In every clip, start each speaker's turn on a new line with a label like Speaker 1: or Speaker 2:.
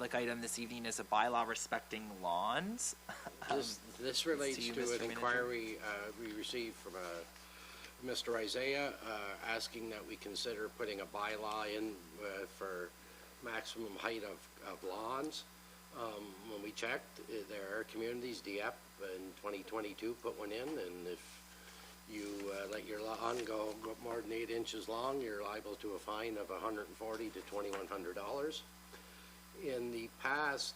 Speaker 1: public item this evening is a bylaw respecting lawns.
Speaker 2: This relates
Speaker 1: to you,
Speaker 2: to
Speaker 1: Mr.
Speaker 2: an
Speaker 1: Manager.
Speaker 2: inquiry we received from Mr. Isaiah asking that we consider putting a bylaw in for maximum height of lawns. When we checked, there are communities, DEP in 2022 put one in, and if you let your lawn go more than 8 inches long, you're liable to a fine of $140 to $2,100. In the past,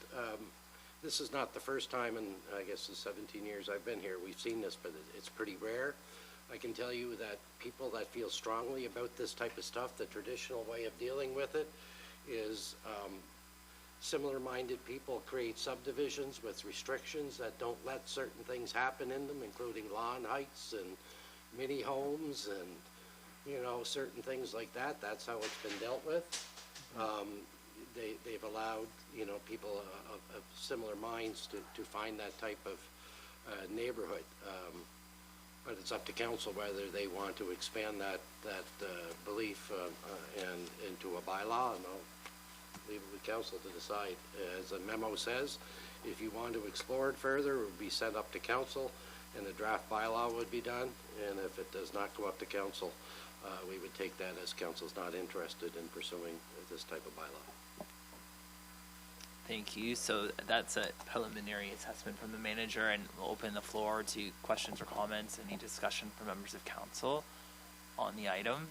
Speaker 2: this is not the first time in, I guess, the 17 years I've been here, we've seen this, but it's pretty rare. I can tell you that people that feel strongly about this type of stuff, the traditional way of dealing with it is similar-minded people create subdivisions with restrictions that don't let certain things happen in them, including lawn heights and mini homes and, you know, certain things like that. That's how it's been dealt with. They've allowed, you know, people of similar minds to find that type of neighborhood. But it's up to council whether they want to expand that belief and into a bylaw, and I'll leave it with council to decide. As the memo says, if you want to explore it further, it would be sent up to council and a draft bylaw would be done. And if it does not go up to council, we would take that as council's not interested in pursuing this type of bylaw.
Speaker 1: Thank you. So that's a preliminary assessment from the manager, and we'll open the floor to questions or comments, any discussion from members of council on the item.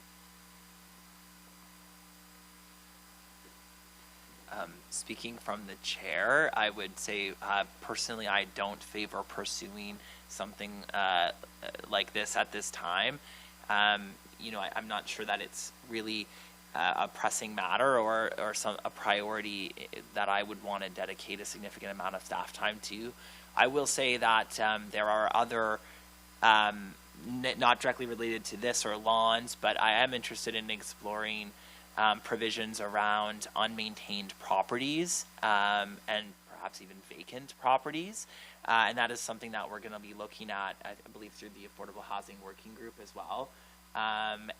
Speaker 1: Speaking from the chair, I would say personally I don't favor pursuing something like this at this time. You know, I'm not sure that it's really a pressing matter or a priority that I would want to dedicate a significant amount of staff time to. I will say that there are other, not directly related to this or lawns, but I am interested in exploring provisions around unmaintained properties and perhaps even vacant properties. And that is something that we're going to be looking at, I believe, through the Affordable Housing Working Group as well. And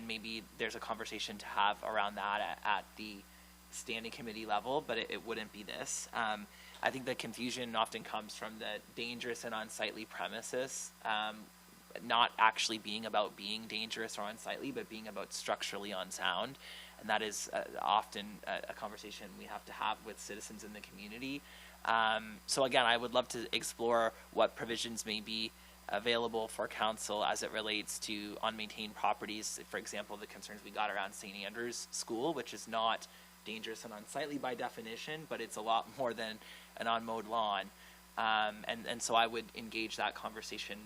Speaker 1: maybe there's a conversation to have around that at the standing committee level, but it wouldn't be this. I think the confusion often comes from the dangerous and unsightly premises, not actually being about being dangerous or unsightly, but being about structurally unsound. And that is often a conversation we have to have with citizens in the community. So again, I would love to explore what provisions may be available for council as it relates to unmaintained properties. For example, the concerns we got around St. Andrew's School, which is not dangerous and unsightly by definition, but it's a lot more than an unmowed lawn. And so I would engage that conversation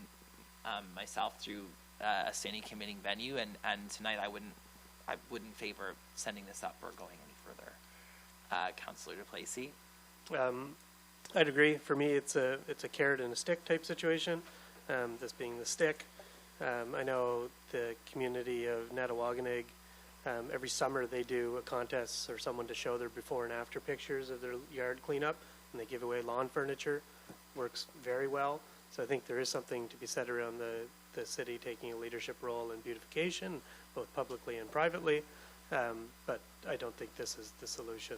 Speaker 1: myself through a standing committee venue, and tonight I wouldn't favor sending this up or going any further. Councillor Duplessis.
Speaker 3: I'd agree. For me, it's a carrot and a stick type situation. This being the stick. I know the community of Netawaganeg, every summer they do a contest for someone to show their before and after pictures of their yard cleanup, and they give away lawn furniture. Works very well. So I think there is something to be said around the city taking a leadership role in beautification, both publicly and privately. But I don't think this is the solution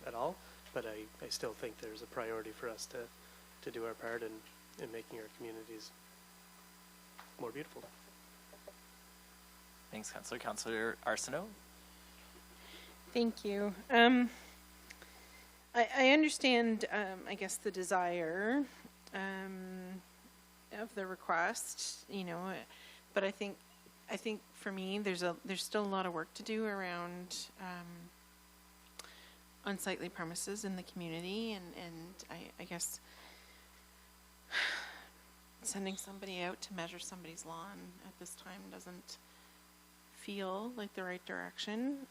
Speaker 3: at all. But I still think there's a priority for us to do our part in making our communities more beautiful.
Speaker 1: Thanks, Councillor. Councillor Arsenault.
Speaker 4: Thank you. I understand, I guess, the desire of the request, you know, but I think for me there's still a lot of work to do around unsightly premises in the community, and I guess sending somebody out to measure somebody's lawn at this time doesn't feel like the right direction,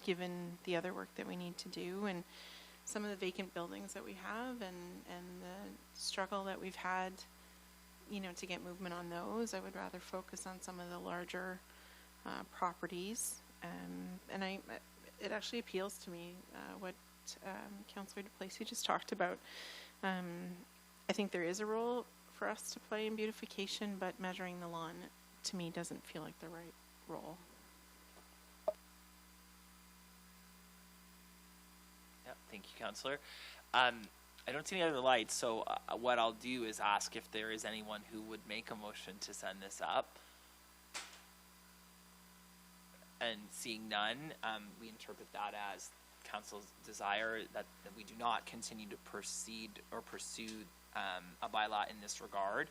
Speaker 4: given the other work that we need to do and some of the vacant buildings that we have and the struggle that we've had, you know, to get movement on those. I would rather focus on some of the larger properties, and it actually appeals to me what Councillor Duplessis just talked about. I think there is a role for us to play in beautification, but measuring the lawn to me doesn't feel like the right role.
Speaker 1: Thank you, Councillor. I don't see any other lights, so what I'll do is ask if there is anyone who would make a motion to send this up. And seeing none, we interpret that as council's desire that we do not continue to proceed or pursue a bylaw in this regard.